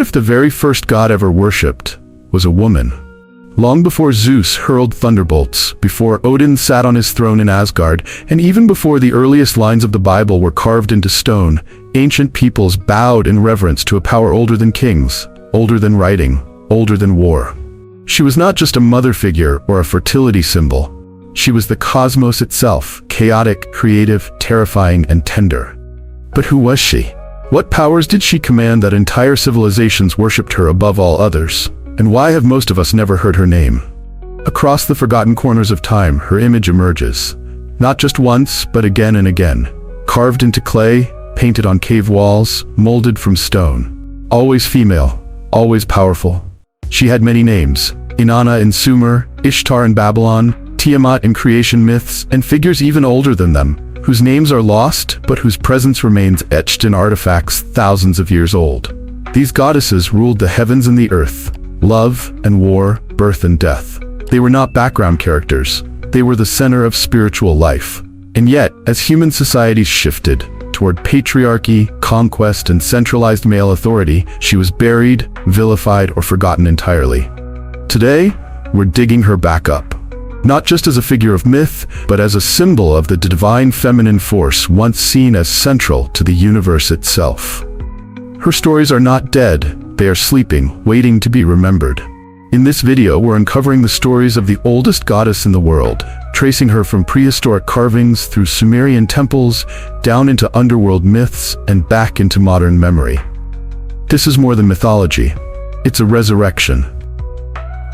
if the very first god ever worshipped was a woman? Long before Zeus hurled thunderbolts, before Odin sat on his throne in Asgard, and even before the earliest lines of the Bible were carved into stone, ancient peoples bowed in reverence to a power older than kings, older than writing, older than war. She was not just a mother figure or a fertility symbol. She was the cosmos itself, chaotic, creative, terrifying, and tender. But who was she? What powers did she command that entire civilizations worshipped her above all others? And why have most of us never heard her name? Across the forgotten corners of time, her image emerges. Not just once, but again and again. Carved into clay, painted on cave walls, molded from stone. Always female, always powerful. She had many names: Inanna in Sumer, Ishtar in Babylon, Tiamat in creation myths, and figures even older than them, whose names are lost, but whose presence remains etched in artifacts thousands of years old. These goddesses ruled the heavens and the earth, love and war, birth and death. They were not background characters. They were the center of spiritual life. And yet, as human societies shifted toward patriarchy, conquest, and centralized male authority, she was buried, vilified, or forgotten entirely. Today, we're digging her back up. Not just as a figure of myth, but as a symbol of the divine feminine force once seen as central to the universe itself. Her stories are not dead. They are sleeping, waiting to be remembered. In this video, we're uncovering the stories of the oldest goddess in the world, tracing her from prehistoric carvings through Sumerian temples, down into underworld myths, and back into modern memory. This is more than mythology. It's a resurrection.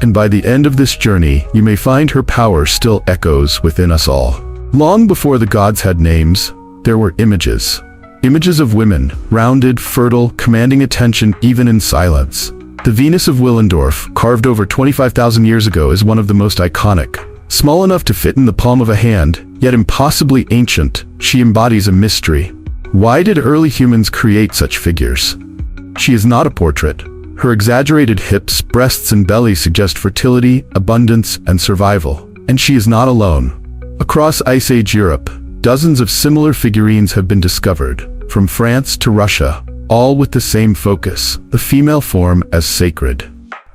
And by the end of this journey, you may find her power still echoes within us all. Long before the gods had names, there were images. Images of women, rounded, fertile, commanding attention even in silence. The Venus of Willendorf, carved over 25,000 years ago, is one of the most iconic. Small enough to fit in the palm of a hand, yet impossibly ancient, she embodies a mystery. Why did early humans create such figures? She is not a portrait. Her exaggerated hips, breasts, and belly suggest fertility, abundance, and survival. And she is not alone. Across Ice Age Europe, dozens of similar figurines have been discovered, from France to Russia, all with the same focus: the female form as sacred.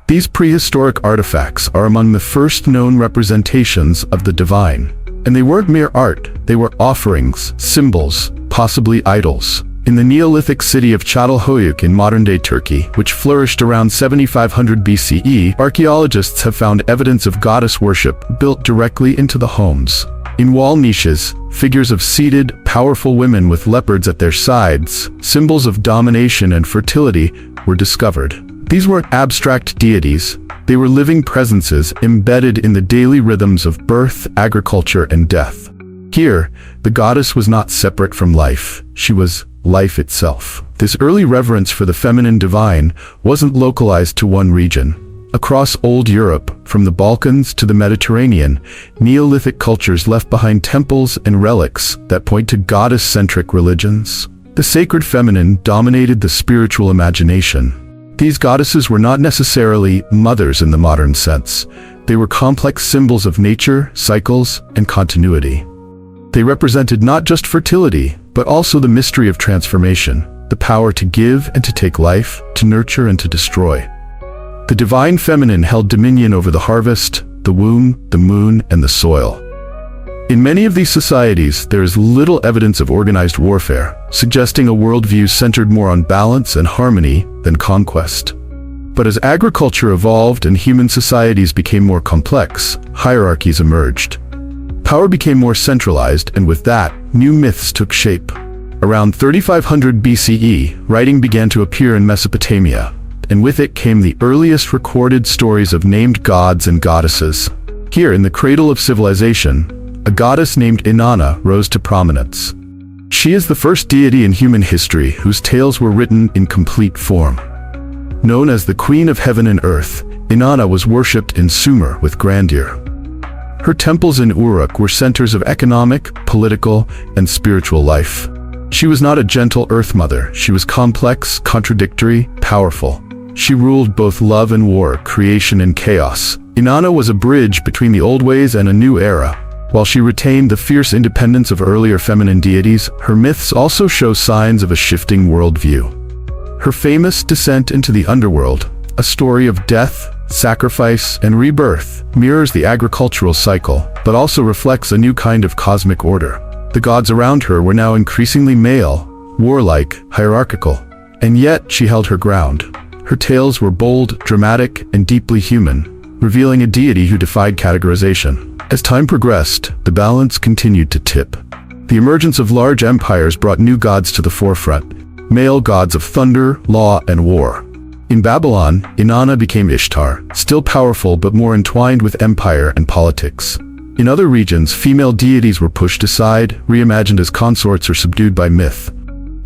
These prehistoric artifacts are among the first known representations of the divine. And they weren't mere art, they were offerings, symbols, possibly idols. In the Neolithic city of Çatalhöyük in modern-day Turkey, which flourished around 7500 BCE, archaeologists have found evidence of goddess worship built directly into the homes. In wall niches, figures of seated, powerful women with leopards at their sides, symbols of domination and fertility, were discovered. These weren't abstract deities. They were living presences embedded in the daily rhythms of birth, agriculture, and death. Here, the goddess was not separate from life. She was life itself. This early reverence for the feminine divine wasn't localized to one region. Across old Europe, from the Balkans to the Mediterranean, Neolithic cultures left behind temples and relics that point to goddess-centric religions. The sacred feminine dominated the spiritual imagination. These goddesses were not necessarily mothers in the modern sense. They were complex symbols of nature, cycles, and continuity. They represented not just fertility, but also the mystery of transformation, the power to give and to take life, to nurture and to destroy. The divine feminine held dominion over the harvest, the womb, the moon, and the soil. In many of these societies, there is little evidence of organized warfare, suggesting a worldview centered more on balance and harmony than conquest. But as agriculture evolved and human societies became more complex, hierarchies emerged. Power became more centralized, and with that, new myths took shape. Around 3500 BCE, writing began to appear in Mesopotamia, and with it came the earliest recorded stories of named gods and goddesses. Here, in the cradle of civilization, a goddess named Inanna rose to prominence. She is the first deity in human history whose tales were written in complete form. Known as the Queen of Heaven and Earth, Inanna was worshipped in Sumer with grandeur. Her temples in Uruk were centers of economic, political, and spiritual life. She was not a gentle earth mother. She was complex, contradictory, powerful. She ruled both love and war, creation and chaos. Inanna was a bridge between the old ways and a new era. While she retained the fierce independence of earlier feminine deities, her myths also show signs of a shifting worldview. Her famous descent into the underworld, a story of death, sacrifice, and rebirth, mirrors the agricultural cycle, but also reflects a new kind of cosmic order. The gods around her were now increasingly male, warlike, hierarchical, and yet she held her ground. Her tales were bold, dramatic, and deeply human, revealing a deity who defied categorization. As time progressed, the balance continued to tip. The emergence of large empires brought new gods to the forefront, male gods of thunder, law, and war. In Babylon, Inanna became Ishtar, still powerful but more entwined with empire and politics. In other regions, female deities were pushed aside, reimagined as consorts, or subdued by myth.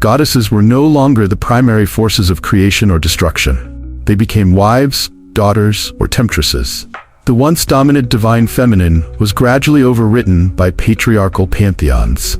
Goddesses were no longer the primary forces of creation or destruction. They became wives, daughters, or temptresses. The once dominant divine feminine was gradually overwritten by patriarchal pantheons.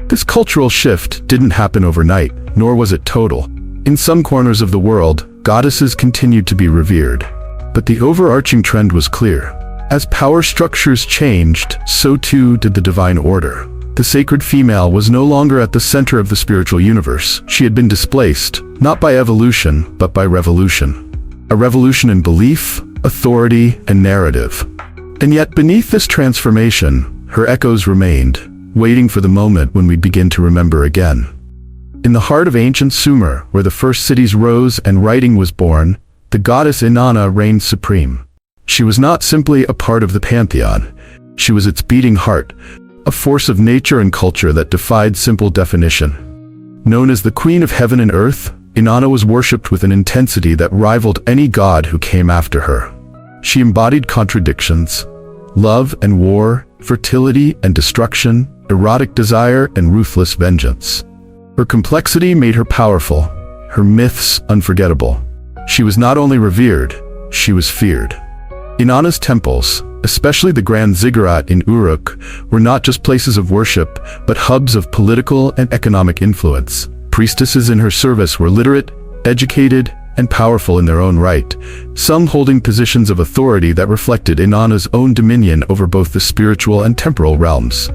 This cultural shift didn't happen overnight, nor was it total. In some corners of the world, goddesses continued to be revered. But the overarching trend was clear. As power structures changed, so too did the divine order. The sacred female was no longer at the center of the spiritual universe. She had been displaced, not by evolution, but by revolution. A revolution in belief, authority, and narrative. And yet beneath this transformation, her echoes remained, waiting for the moment when we'd begin to remember again. In the heart of ancient Sumer, where the first cities rose and writing was born, the goddess Inanna reigned supreme. She was not simply a part of the pantheon. She was its beating heart, a force of nature and culture that defied simple definition. Known as the Queen of Heaven and Earth, Inanna was worshipped with an intensity that rivaled any god who came after her. She embodied contradictions: love and war, fertility and destruction, erotic desire and ruthless vengeance. Her complexity made her powerful, her myths unforgettable. She was not only revered, she was feared. Inanna's temples, especially the Grand Ziggurat in Uruk, were not just places of worship, but hubs of political and economic influence. Priestesses in her service were literate, educated, and powerful in their own right, some holding positions of authority that reflected Inanna's own dominion over both the spiritual and temporal realms.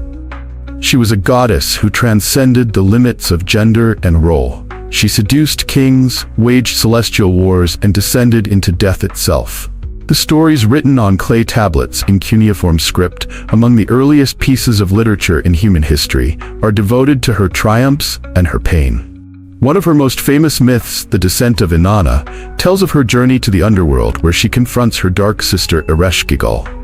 She was a goddess who transcended the limits of gender and role. She seduced kings, waged celestial wars, and descended into death itself. The stories written on clay tablets in cuneiform script, among the earliest pieces of literature in human history, are devoted to her triumphs and her pain. One of her most famous myths, The Descent of Inanna, tells of her journey to the underworld where she confronts her dark sister Ereshkigal.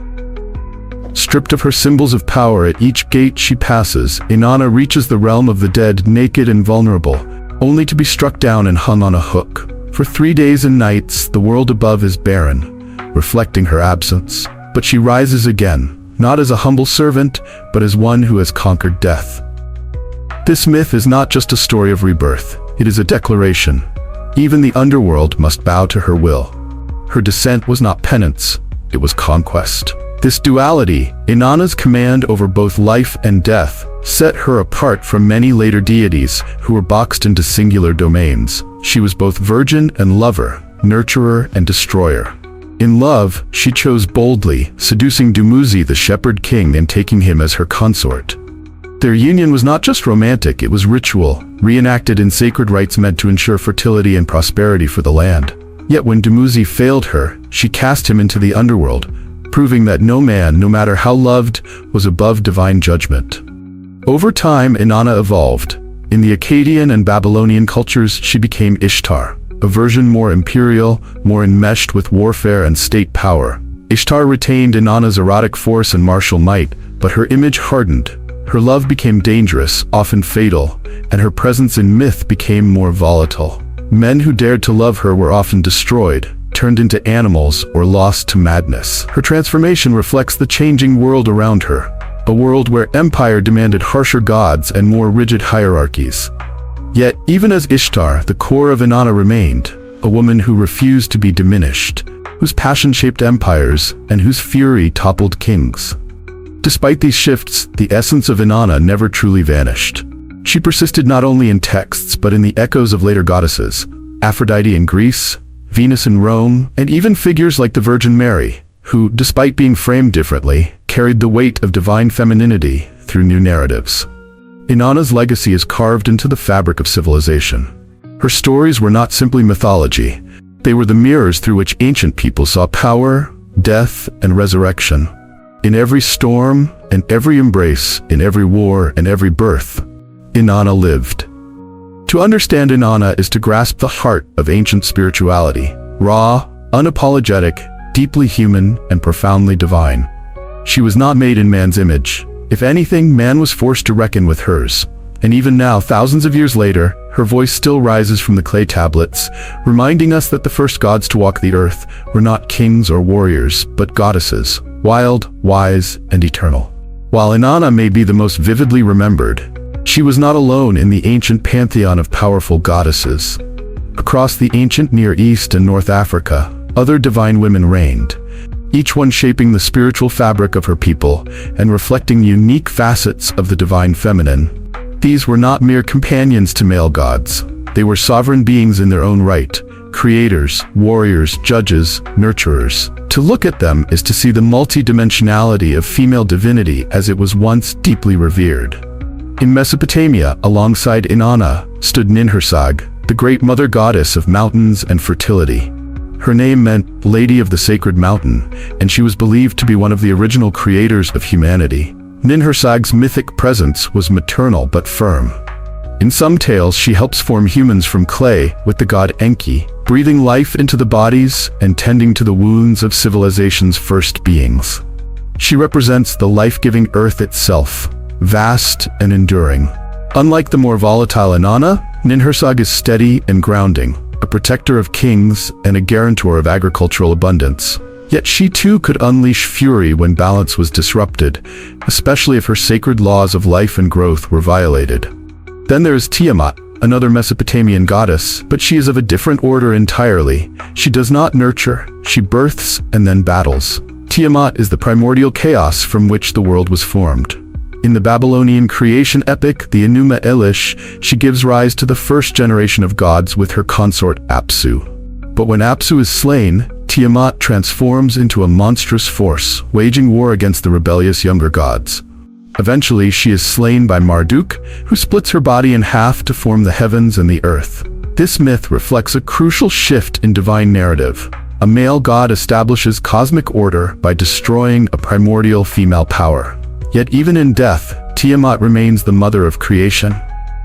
Stripped of her symbols of power at each gate she passes, Inanna reaches the realm of the dead naked and vulnerable, only to be struck down and hung on a hook. For 3 days and nights, the world above is barren, reflecting her absence. But she rises again, not as a humble servant, but as one who has conquered death. This myth is not just a story of rebirth, it is a declaration. Even the underworld must bow to her will. Her descent was not penance, it was conquest. This duality, Inanna's command over both life and death, set her apart from many later deities who were boxed into singular domains. She was both virgin and lover, nurturer and destroyer. In love, she chose boldly, seducing Dumuzi the shepherd king and taking him as her consort. Their union was not just romantic, it was ritual, reenacted in sacred rites meant to ensure fertility and prosperity for the land. Yet when Dumuzi failed her, she cast him into the underworld, proving that no man, no matter how loved, was above divine judgment. Over time, Inanna evolved. In the Akkadian and Babylonian cultures, she became Ishtar, a version more imperial, more enmeshed with warfare and state power. Ishtar retained Inanna's erotic force and martial might, but her image hardened. Her love became dangerous, often fatal, and her presence in myth became more volatile. Men who dared to love her were often destroyed, turned into animals, or lost to madness. Her transformation reflects the changing world around her, a world where empire demanded harsher gods and more rigid hierarchies. Yet, even as Ishtar, the core of Inanna remained, a woman who refused to be diminished, whose passion shaped empires, and whose fury toppled kings. Despite these shifts, the essence of Inanna never truly vanished. She persisted not only in texts but in the echoes of later goddesses, Aphrodite in Greece, Venus in Rome, and even figures like the Virgin Mary, who, despite being framed differently, carried the weight of divine femininity through new narratives. Inanna's legacy is carved into the fabric of civilization. Her stories were not simply mythology. They were the mirrors through which ancient people saw power, death, and resurrection. In every storm, in every embrace, in every war, and every birth, Inanna lived. To understand Inanna is to grasp the heart of ancient spirituality, raw, unapologetic, deeply human, and profoundly divine. She was not made in man's image. If anything, man was forced to reckon with hers. And even now, thousands of years later, her voice still rises from the clay tablets, reminding us that the first gods to walk the earth were not kings or warriors, but goddesses, wild, wise, and eternal. While Inanna may be the most vividly remembered, she was not alone in the ancient pantheon of powerful goddesses. Across the ancient Near East and North Africa, other divine women reigned, each one shaping the spiritual fabric of her people and reflecting unique facets of the divine feminine. These were not mere companions to male gods. They were sovereign beings in their own right, creators, warriors, judges, nurturers. To look at them is to see the multidimensionality of female divinity as it was once deeply revered. In Mesopotamia, alongside Inanna, stood Ninhursag, the great mother goddess of mountains and fertility. Her name meant Lady of the Sacred Mountain, and she was believed to be one of the original creators of humanity. Ninhursag's mythic presence was maternal but firm. In some tales, she helps form humans from clay with the god Enki, breathing life into the bodies and tending to the wounds of civilization's first beings. She represents the life-giving earth itself, vast and enduring. Unlike the more volatile Inanna, Ninhursag is steady and grounding, a protector of kings and a guarantor of agricultural abundance. Yet she too could unleash fury when balance was disrupted, especially if her sacred laws of life and growth were violated. Then there is Tiamat, another Mesopotamian goddess, but she is of a different order entirely. She does not nurture, she births and then battles. Tiamat is the primordial chaos from which the world was formed. In the Babylonian creation epic, the Enuma Elish, she gives rise to the first generation of gods with her consort Apsu. But when Apsu is slain, Tiamat transforms into a monstrous force, waging war against the rebellious younger gods. Eventually, she is slain by Marduk, who splits her body in half to form the heavens and the earth. This myth reflects a crucial shift in divine narrative. A male god establishes cosmic order by destroying a primordial female power. Yet even in death, Tiamat remains the mother of creation.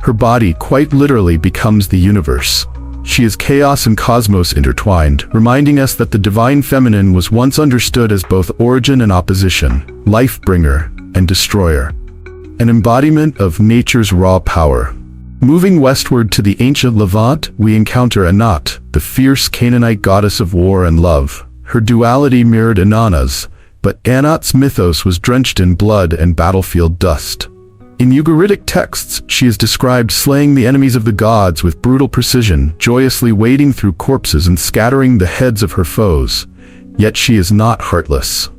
Her body quite literally becomes the universe. She is chaos and cosmos intertwined, reminding us that the divine feminine was once understood as both origin and opposition, life-bringer and destroyer, an embodiment of nature's raw power. Moving westward to the ancient Levant, we encounter Anat, the fierce Canaanite goddess of war and love. Her duality mirrored Inanna's, but Anat's mythos was drenched in blood and battlefield dust. In Ugaritic texts, she is described slaying the enemies of the gods with brutal precision, joyously wading through corpses and scattering the heads of her foes. Yet she is not heartless.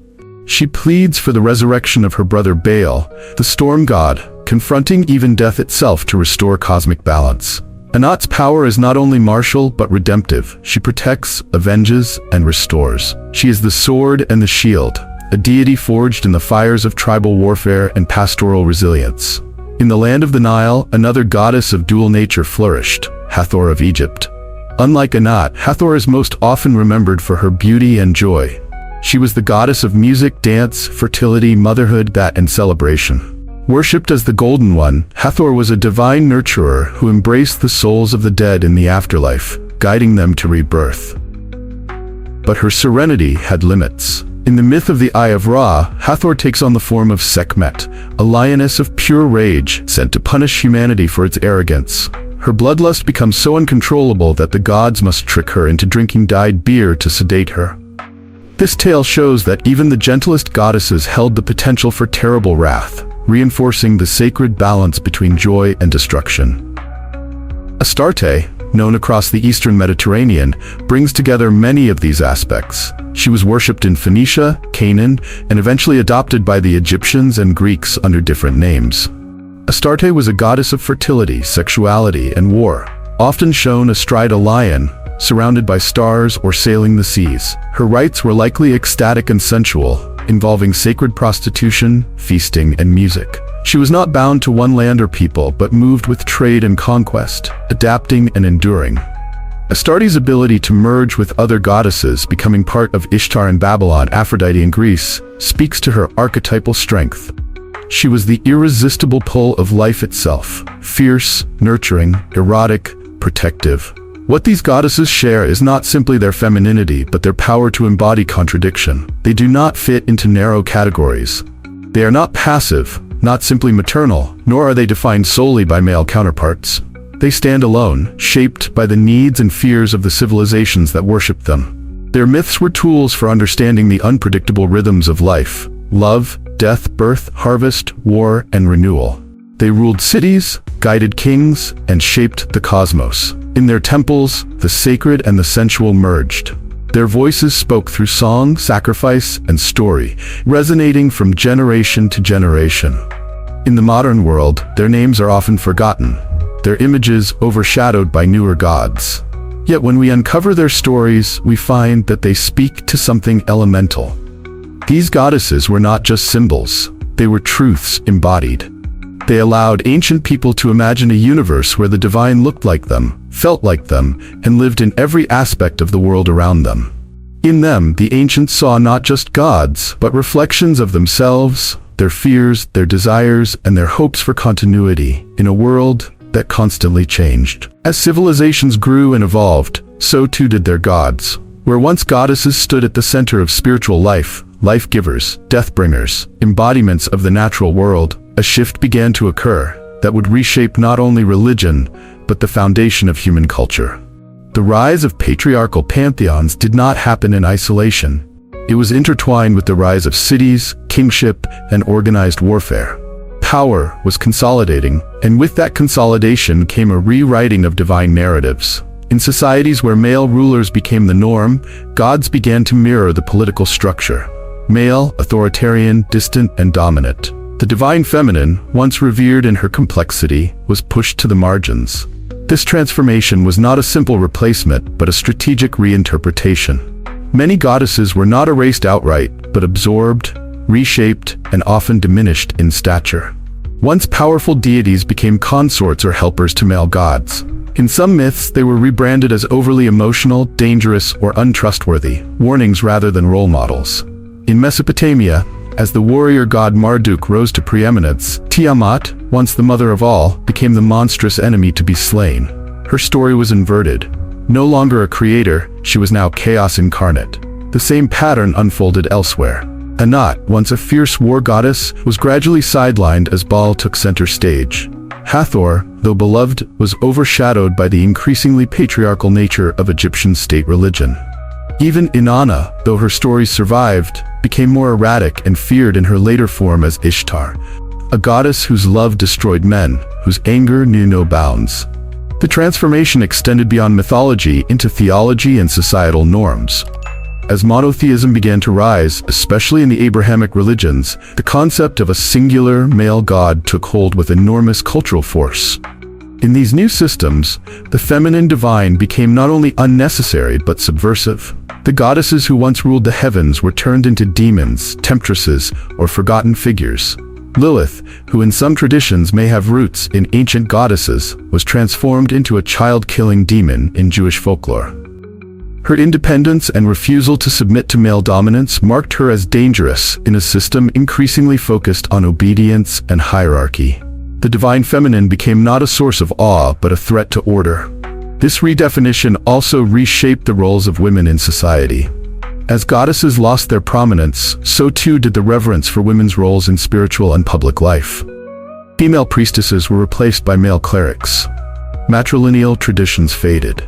She pleads for the resurrection of her brother Baal, the storm god, confronting even death itself to restore cosmic balance. Anat's power is not only martial but redemptive. She protects, avenges, and restores. She is the sword and the shield, a deity forged in the fires of tribal warfare and pastoral resilience. In the land of the Nile, another goddess of dual nature flourished, Hathor of Egypt. Unlike Anat, Hathor is most often remembered for her beauty and joy. She was the goddess of music, dance, fertility, motherhood, and celebration. Worshipped as the Golden One, Hathor was a divine nurturer who embraced the souls of the dead in the afterlife, guiding them to rebirth. But her serenity had limits. In the myth of the Eye of Ra, Hathor takes on the form of Sekhmet, a lioness of pure rage sent to punish humanity for its arrogance. Her bloodlust becomes so uncontrollable that the gods must trick her into drinking dyed beer to sedate her. This tale shows that even the gentlest goddesses held the potential for terrible wrath, reinforcing the sacred balance between joy and destruction. Astarte, known across the eastern Mediterranean, brings together many of these aspects. She was worshipped in Phoenicia, Canaan, and eventually adopted by the Egyptians and Greeks under different names. Astarte was a goddess of fertility, sexuality, and war, often shown astride a lion, surrounded by stars or sailing the seas. Her rites were likely ecstatic and sensual, involving sacred prostitution, feasting, and music. She was not bound to one land or people, but moved with trade and conquest, adapting and enduring. Astarte's ability to merge with other goddesses, becoming part of Ishtar in Babylon, Aphrodite in Greece, speaks to her archetypal strength. She was the irresistible pull of life itself, fierce, nurturing, erotic, protective. What these goddesses share is not simply their femininity, but their power to embody contradiction. They do not fit into narrow categories. They are not passive, not simply maternal, nor are they defined solely by male counterparts. They stand alone, shaped by the needs and fears of the civilizations that worship them. Their myths were tools for understanding the unpredictable rhythms of life: love, death, birth, harvest, war, and renewal. They ruled cities, guided kings, and shaped the cosmos. In their temples, the sacred and the sensual merged. Their voices spoke through song, sacrifice, and story, resonating from generation to generation. In the modern world, their names are often forgotten, their images overshadowed by newer gods. Yet when we uncover their stories, we find that they speak to something elemental. These goddesses were not just symbols, they were truths embodied. They allowed ancient people to imagine a universe where the divine looked like them, felt like them, and lived in every aspect of the world around them. In them, the ancients saw not just gods, but reflections of themselves, their fears, their desires, and their hopes for continuity in a world that constantly changed. As civilizations grew and evolved, so too did their gods. Where once goddesses stood at the center of spiritual life, life-givers, death-bringers, embodiments of the natural world, a shift began to occur that would reshape not only religion, but the foundation of human culture. The rise of patriarchal pantheons did not happen in isolation. It was intertwined with the rise of cities, kingship, and organized warfare. Power was consolidating, and with that consolidation came a rewriting of divine narratives. In societies where male rulers became the norm, gods began to mirror the political structure. Male, authoritarian, distant, and dominant. The divine feminine, once revered in her complexity, was pushed to the margins. This transformation was not a simple replacement, but a strategic reinterpretation. Many goddesses were not erased outright, but absorbed, reshaped, and often diminished in stature. Once powerful deities became consorts or helpers to male gods. In some myths, they were rebranded as overly emotional, dangerous, or untrustworthy, warnings rather than role models. In Mesopotamia, as the warrior god Marduk rose to preeminence, Tiamat, once the mother of all, became the monstrous enemy to be slain. Her story was inverted. No longer a creator, she was now chaos incarnate. The same pattern unfolded elsewhere. Anat, once a fierce war goddess, was gradually sidelined as Baal took center stage. Hathor, though beloved, was overshadowed by the increasingly patriarchal nature of Egyptian state religion. Even Inanna, though her stories survived, became more erratic and feared in her later form as Ishtar, a goddess whose love destroyed men, whose anger knew no bounds. The transformation extended beyond mythology into theology and societal norms. As monotheism began to rise, especially in the Abrahamic religions, the concept of a singular male god took hold with enormous cultural force. In these new systems, the feminine divine became not only unnecessary but subversive. The goddesses who once ruled the heavens were turned into demons, temptresses, or forgotten figures. Lilith, who in some traditions may have roots in ancient goddesses, was transformed into a child-killing demon in Jewish folklore. Her independence and refusal to submit to male dominance marked her as dangerous in a system increasingly focused on obedience and hierarchy. The divine feminine became not a source of awe, but a threat to order. This redefinition also reshaped the roles of women in society. As goddesses lost their prominence, so too did the reverence for women's roles in spiritual and public life. Female priestesses were replaced by male clerics. Matrilineal traditions faded.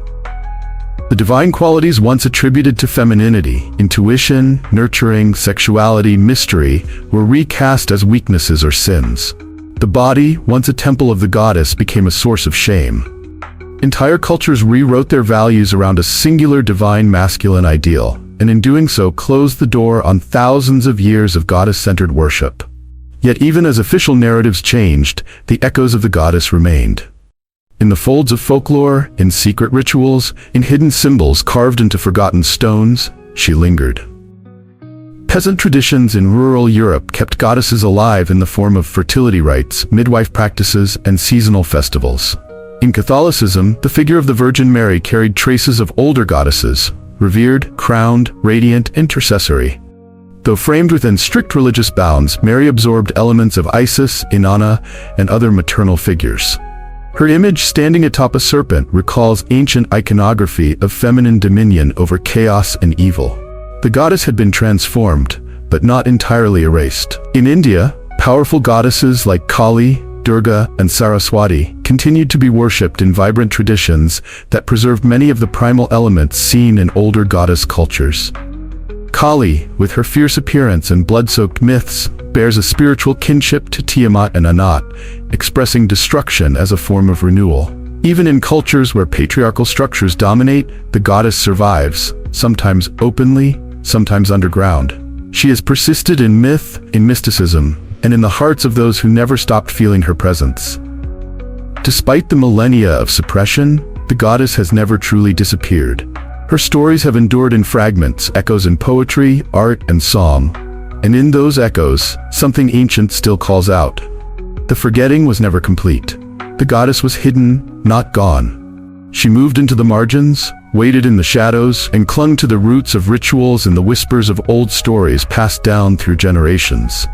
The divine qualities once attributed to femininity, intuition, nurturing, sexuality, mystery, were recast as weaknesses or sins. The body, once a temple of the goddess, became a source of shame. Entire cultures rewrote their values around a singular divine masculine ideal, and in doing so closed the door on thousands of years of goddess-centered worship. Yet even as official narratives changed, the echoes of the goddess remained. In the folds of folklore, in secret rituals, in hidden symbols carved into forgotten stones, she lingered. Peasant traditions in rural Europe kept goddesses alive in the form of fertility rites, midwife practices, and seasonal festivals. In Catholicism, the figure of the Virgin Mary carried traces of older goddesses, revered, crowned, radiant, intercessory. Though framed within strict religious bounds, Mary absorbed elements of Isis, Inanna, and other maternal figures. Her image standing atop a serpent recalls ancient iconography of feminine dominion over chaos and evil. The goddess had been transformed, but not entirely erased. In India, powerful goddesses like Kali, Durga, and Saraswati continued to be worshipped in vibrant traditions that preserved many of the primal elements seen in older goddess cultures. Kali, with her fierce appearance and blood-soaked myths, bears a spiritual kinship to Tiamat and Anat, expressing destruction as a form of renewal. Even in cultures where patriarchal structures dominate, the goddess survives, sometimes openly, sometimes underground. She has persisted in myth, in mysticism, and in the hearts of those who never stopped feeling her presence. Despite the millennia of suppression, the goddess has never truly disappeared. Her stories have endured in fragments, echoes in poetry, art, and song. And in those echoes, something ancient still calls out. The forgetting was never complete. The goddess was hidden, not gone. She moved into the margins, waited in the shadows, and clung to the roots of rituals and the whispers of old stories passed down through generations.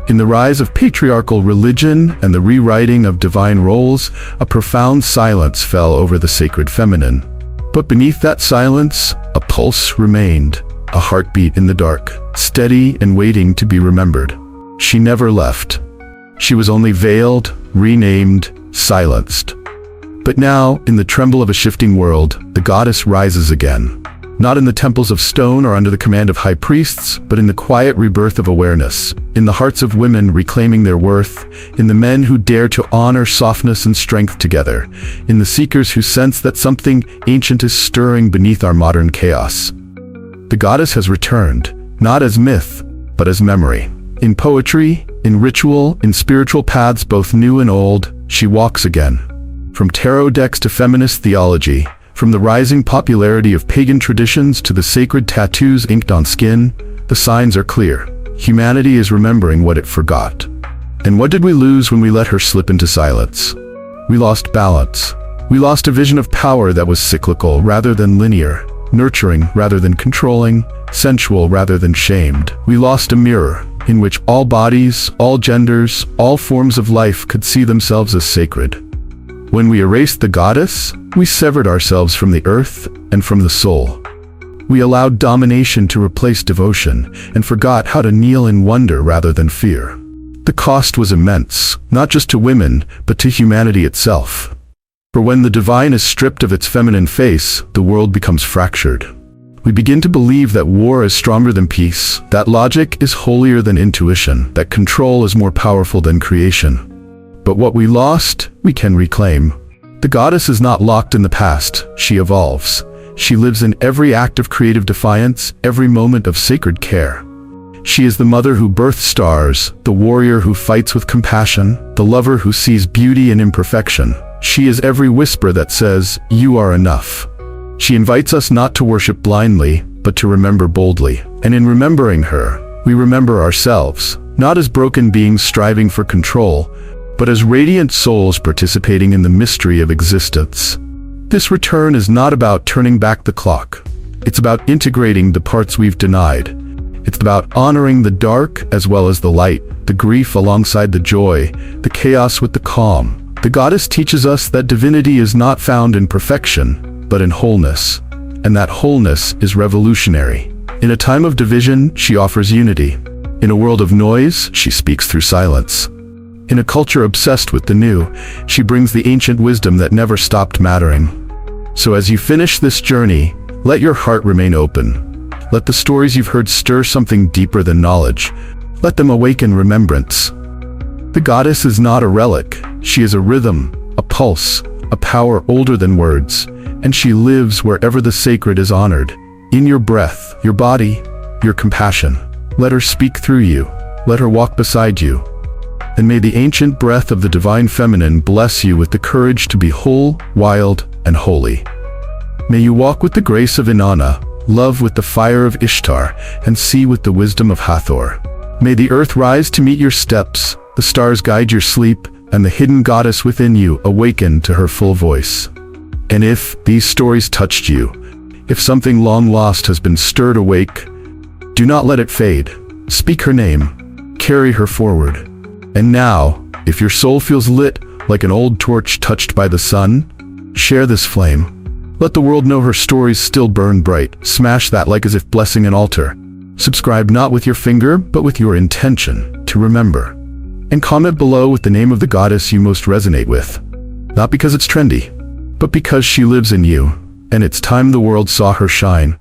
In the rise of patriarchal religion and the rewriting of divine roles, a profound silence fell over the sacred feminine. But beneath that silence, a pulse remained, a heartbeat in the dark, steady and waiting to be remembered. She never left. She was only veiled, renamed, silenced. But now, in the tremble of a shifting world, the goddess rises again. Not in the temples of stone or under the command of high priests, but in the quiet rebirth of awareness, in the hearts of women reclaiming their worth, in the men who dare to honor softness and strength together, in the seekers who sense that something ancient is stirring beneath our modern chaos. The goddess has returned, not as myth, but as memory. In poetry, in ritual, in spiritual paths both new and old, she walks again. From tarot decks to feminist theology, from the rising popularity of pagan traditions to the sacred tattoos inked on skin, the signs are clear. Humanity is remembering what it forgot. And what did we lose when we let her slip into silence? We lost balance. We lost a vision of power that was cyclical rather than linear, nurturing rather than controlling, sensual rather than shamed. We lost a mirror in which all bodies, all genders, all forms of life could see themselves as sacred. When we erased the goddess, we severed ourselves from the earth and from the soul. We allowed domination to replace devotion and forgot how to kneel in wonder rather than fear. The cost was immense, not just to women, but to humanity itself. For when the divine is stripped of its feminine face, the world becomes fractured. We begin to believe that war is stronger than peace, that logic is holier than intuition, that control is more powerful than creation. But what we lost, we can reclaim. The goddess is not locked in the past, she evolves. She lives in every act of creative defiance, every moment of sacred care. She is the mother who births stars, the warrior who fights with compassion, the lover who sees beauty in imperfection. She is every whisper that says, "You are enough." She invites us not to worship blindly, but to remember boldly. And in remembering her, we remember ourselves, not as broken beings striving for control, but as radiant souls participating in the mystery of existence. This return is not about turning back the clock. It's about integrating the parts we've denied. It's about honoring the dark as well as the light, the grief alongside the joy, the chaos with the calm. The goddess teaches us that divinity is not found in perfection, but in wholeness. And that wholeness is revolutionary. In a time of division, she offers unity. In a world of noise, she speaks through silence. In a culture obsessed with the new, she brings the ancient wisdom that never stopped mattering. So as you finish this journey, let your heart remain open. Let the stories you've heard stir something deeper than knowledge. Let them awaken remembrance. The goddess is not a relic. She is a rhythm, a pulse, a power older than words, and she lives wherever the sacred is honored. In your breath, your body, your compassion. Let her speak through you. Let her walk beside you. And may the ancient breath of the divine feminine bless you with the courage to be whole, wild, and holy. May you walk with the grace of Inanna, love with the fire of Ishtar, and see with the wisdom of Hathor. May the earth rise to meet your steps, the stars guide your sleep, and the hidden goddess within you awaken to her full voice. And if these stories touched you, if something long lost has been stirred awake, do not let it fade. Speak her name, carry her forward. And now, if your soul feels lit like an old torch touched by the sun, share this flame. Let the world know her stories still burn bright. Smash that like as if blessing an altar. Subscribe not with your finger, but with your intention to remember. And comment below with the name of the goddess you most resonate with. Not because it's trendy, but because she lives in you, and it's time the world saw her shine.